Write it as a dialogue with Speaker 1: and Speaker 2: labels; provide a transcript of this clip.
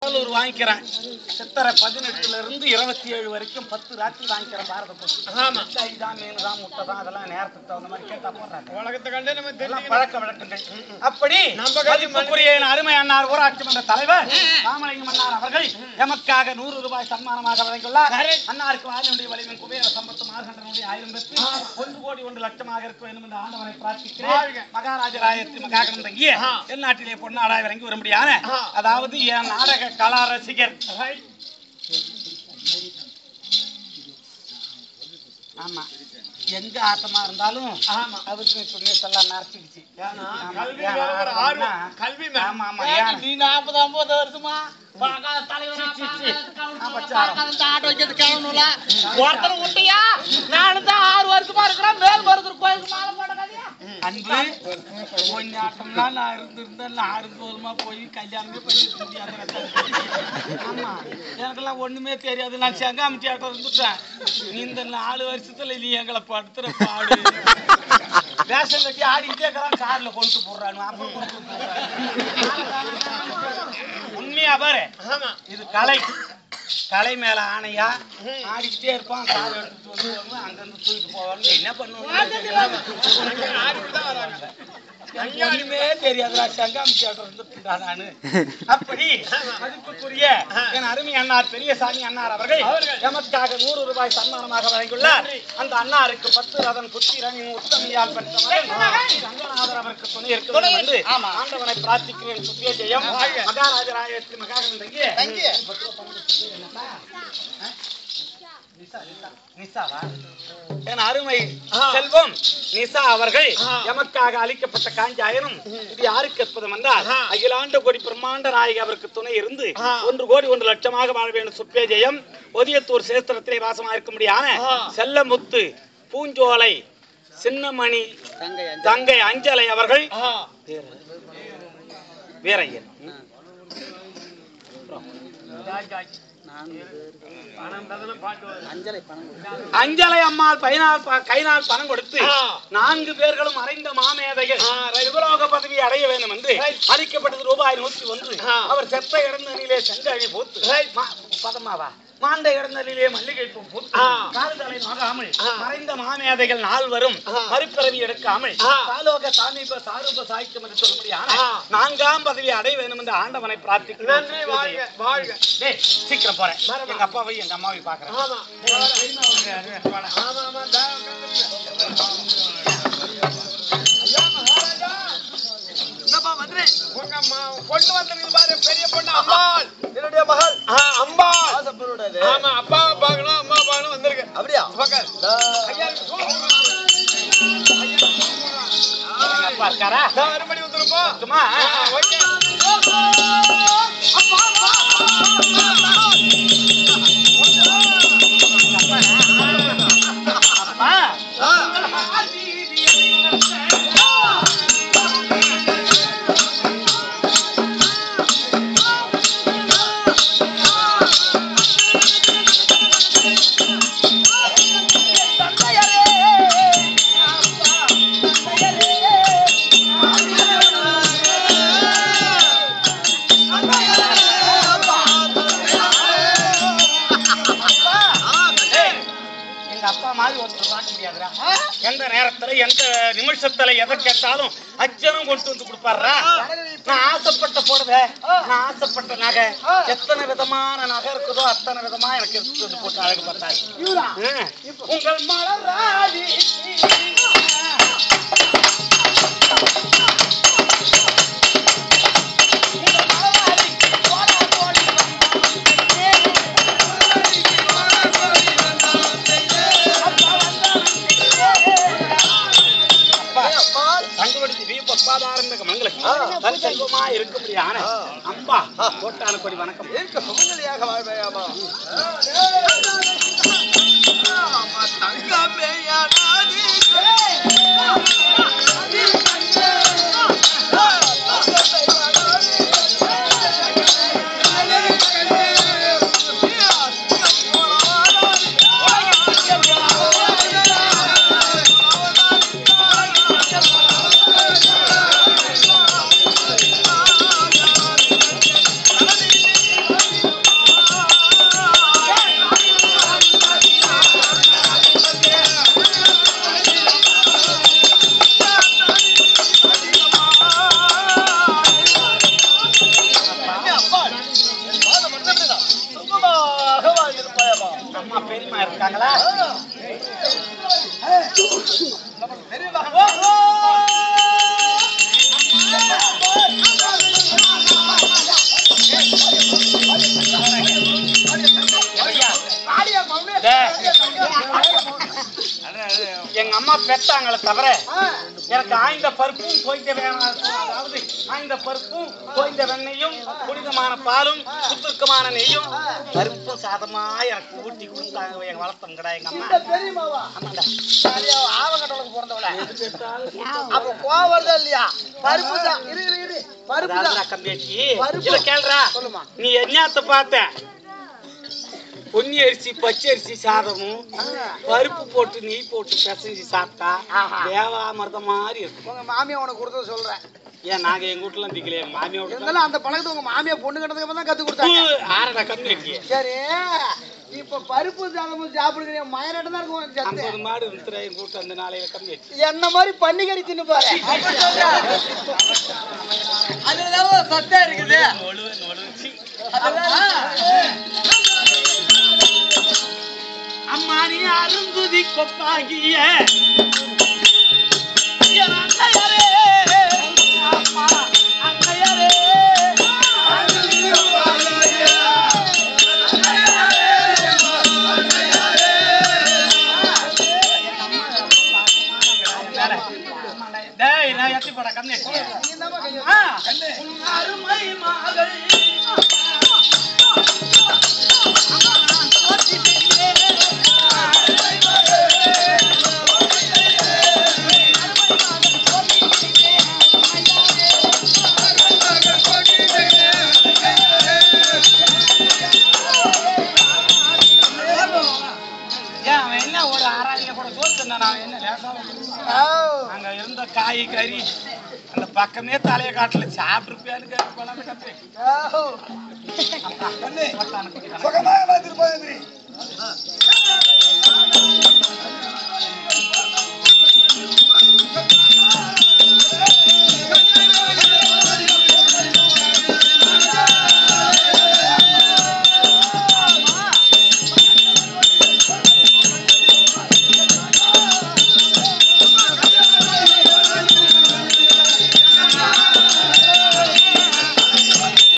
Speaker 1: வாங்கிக்கிறேன். சித்திரை 18ல இருந்து 27 வரைக்கும் 10 ராத்திரி வாங்கிக்கிறேன். பாரத போட்டு. ஆமா. இதான் மீன் தான் முட்டை தான் அதெல்லாம் நேரத்துக்கு தகுந்த மாதிரி கேட்டா போடுறாங்க. உலகத்தை கண்டே நம்ம தெரியல பழக்க வழக்கங்கள். அப்படி மதிப்புக்குரிய அருமை அண்ணார் ஊராட்சி மன்ற தலைவர் ராமலிங்கம் அண்ணார் அவர்கள் எமக்காக 100 ரூபாய் சன்மானமாக வழங்கியுள்ளார். அண்ணாருக்கு வாரினுடைய வலிமை குபேர சம்பத்து மார்கண்டனுடைய 1000 பெற்று 1 கோடி 1 லட்சமாக இருக்க வேண்டும் என்று ஆண்டவனை பிரார்த்திக்கிறேன். மகாராஜராயத்தின் மகாகணம் தங்கிய என் நாட்டிலே பொன்னாடாய் வழங்கி வரும்படியான அதாவது என் நாடக கலா ரசிகர். ஆமா, எங்க ஆட்டமா இருந்தாலும் அவருக்கு எல்லாம் நடத்திடுச்சு. நீ 40-50 வருஷமா ஒருத்தர் விட்டியா? நானும் தான் 6 வருஷமா இருக்கிறேன். மேல் மருத்துவர் கோயிலுக்கு மாலை போட்டா அன்பு கொஞ்சம் ஆட்டம்னா நான் இருந்திருந்தேன். 6 வருஷமா போய் கல்யாணமே பண்ணிக்க முடியாது. ஆமா, எனக்கெல்லாம் ஒண்ணுமே தெரியாது. நான் செங்காமிட்டி ஆட்டம் இருந்துட்டேன். நீ இந்த 4 வருஷத்துல நீ எங்களை படுத்துற பாடு வேஷம் கட்டி ஆடிக்கிட்டே இருக்கிறான். கார்ல கொண்டு போடுறானு உண்மையா பாரு. இது கலை. கலை மேல ஆணையா ஆடிக்கிட்டே இருப்பான். கார் எடுத்துட்டு வந்து அங்கிருந்து தூக்கிட்டு போவாங்க. என்ன பண்ணுவாங்க ஒண்ணுமே தெரியாதுடா. சங்காமிச்சி இருந்துட்டா நானு. அப்படி மதிப்புக்குரிய என் அருமை அண்ணார் பெரியசாமி அண்ணார் அவர்கள் எமக்காக 100 ரூபாய் சன்மானமாக வழங்கியுள்ளார். அந்த அண்ணாருக்கு 10 ரதன் புத்திரன் உத்தமியால் பெற்ற மகன் ரங்கநாதர் அவருக்கு துணை இருக்கிறது என்று ஆண்டவனை பிரார்த்திக்கிறேன். சுத்திய ஜெயம். மகாராஜராயத்தின் மகாகணம் தங்கிய என் அருமை செல்வம் நிசா அவர்கள் எமக்காக அளிக்கப்பட்ட காஞ்சாயனும் இது யாருக்கு அற்புதம் என்றால் அகிலாண்ட கோடி பிரம்மாண்ட நாயகி அவருக்கு துணை இருந்து 1 கோடி 1 லட்சமாக வாழ வேண்டும். சுப்பே ஜெயம். ஒதியத்தூர் சேஸ்திரத்திலே வாசமாக இருக்க முடியான செல்லமுத்து பூஞ்சோலை சின்னமணி தங்கை அஞ்சலை அவர்கள் வீரையன் அஞ்சலை அம்மாள் கைனால் பணம் கொடுத்து 4 பேர்களும் அறைந்த மாமேதைகள் சிவலோக பதவி அடைய வேண்டும் என்று அளிக்கப்பட்டது ரூபாய் 101. அவர் செத்த இடந்தனிலே செங்கழி பூத்து பதமாவா மாண்ட இடந்தனிலே மல்லிகை பூ கால்தலை நோகாமல் மறைந்த மாமேதைகள் 4 வரும் மறுபிறவி எடுக்காமல் சாலோக சாமீப சாரூப சாய்க்கும் என்று சொல்ல முடியாது 4ஆம் பதவி அடைய வேண்டும் என்று ஆண்டவனை பிரார்த்திக்கிறேன். சீக்கிரம் போறேன். எங்க அப்பாவை எங்க அம்மாவை பாக்குறேன். பொண்ணு வந்து பாரு, பெரிய பொண்ணு அம்பாள், என்னுடைய மகள் அம்பாள். ஆமா, அப்பாவை பார்க்கணும் அம்மா பார்க்கணும் வந்திருக்கு. அப்படியா? அப்பா இருக்காரா? மறுபடி வந்துருப்போம். எந்த நேரத்துல எந்த நிமிஷத்துல எதை கேட்டாலும் அச்சனம் கொண்டு வந்து கொடுப்பாரா. நான் ஆசைப்பட்ட போடுவே, நான் ஆசைப்பட்ட நகை எத்தனை விதமான நகை இருக்குதோ அத்தனை விதமா எனக்கு எடுத்து போட்டு அழகு பார்த்தாரு. உங்கள் மலராதி இருக்க முடியாது. அம்பா கோட்டான கொடி வணக்கம். அம்மா பெரியம்மா இருக்காங்களா? எங்க அம்மா பெத்தாங்களே தவிர எனக்கு ஆய்ந்த பருப்பும் தோய்ந்த அதாவது ஆய்ந்த பருப்பும் தோய்ந்த வெண்ணையும் புனிதமான பாலும் சுத்தமான நெய்யும் பருப்பும் சாதமா எனக்கு ஊட்டி கொடுத்தாங்க. எங்க வளர்த்தம் கடா எங்க அம்மா பெரியமாவா? ஆமாண்டா, ஆவங்கடலுக்கு பிறந்தவள. அப்ப கோவம் வருதா இல்லையா? பருப்பு பருப்பு கேள்றா. நீ என்னத்த பார்த்த? பொன்னி அரிசி பச்சை அரிசி சாதமும் பருப்பு போட்டு நெய் போட்டு பிசைஞ்சு சாப்பிட்டா தேவாமிர்த மாதிரி இருக்கும். உங்க மாமியா உனக்கு கொடுத்தத சொல்றேன். ஏன் நாங்க எங்க வீட்டுல திக்கலையே மாமியோட இருந்தாலும் அந்த பழக்கத்தை உங்க மாமியா பொண்ணு கட்டதுக்கு தான் கத்து கொடுத்தாங்க. ஆறடா கம்மி வச்சு. சரி, இப்ப பருப்பு சாதமும் சாப்பிடுறீங்க மயரட்டம் தான் இருக்கும். 50 மாடு வித்துறா எங்க வீட்டு அந்த நாளையில கம்மி வச்சு. என்ன மாதிரி பன்னிக்கறி தின்னு பாரு. அதுதான் சத்தா இருக்குது. அம்மா நீ அருந்துதி கொப்பாகிய அம்மா அங்கையரே நான் எத்தி போட கண்ணு அருமை மகள் அங்க இருந்த காய் கறி அந்த பக்கமே தலைய காட்டுல சாப்பிட்டு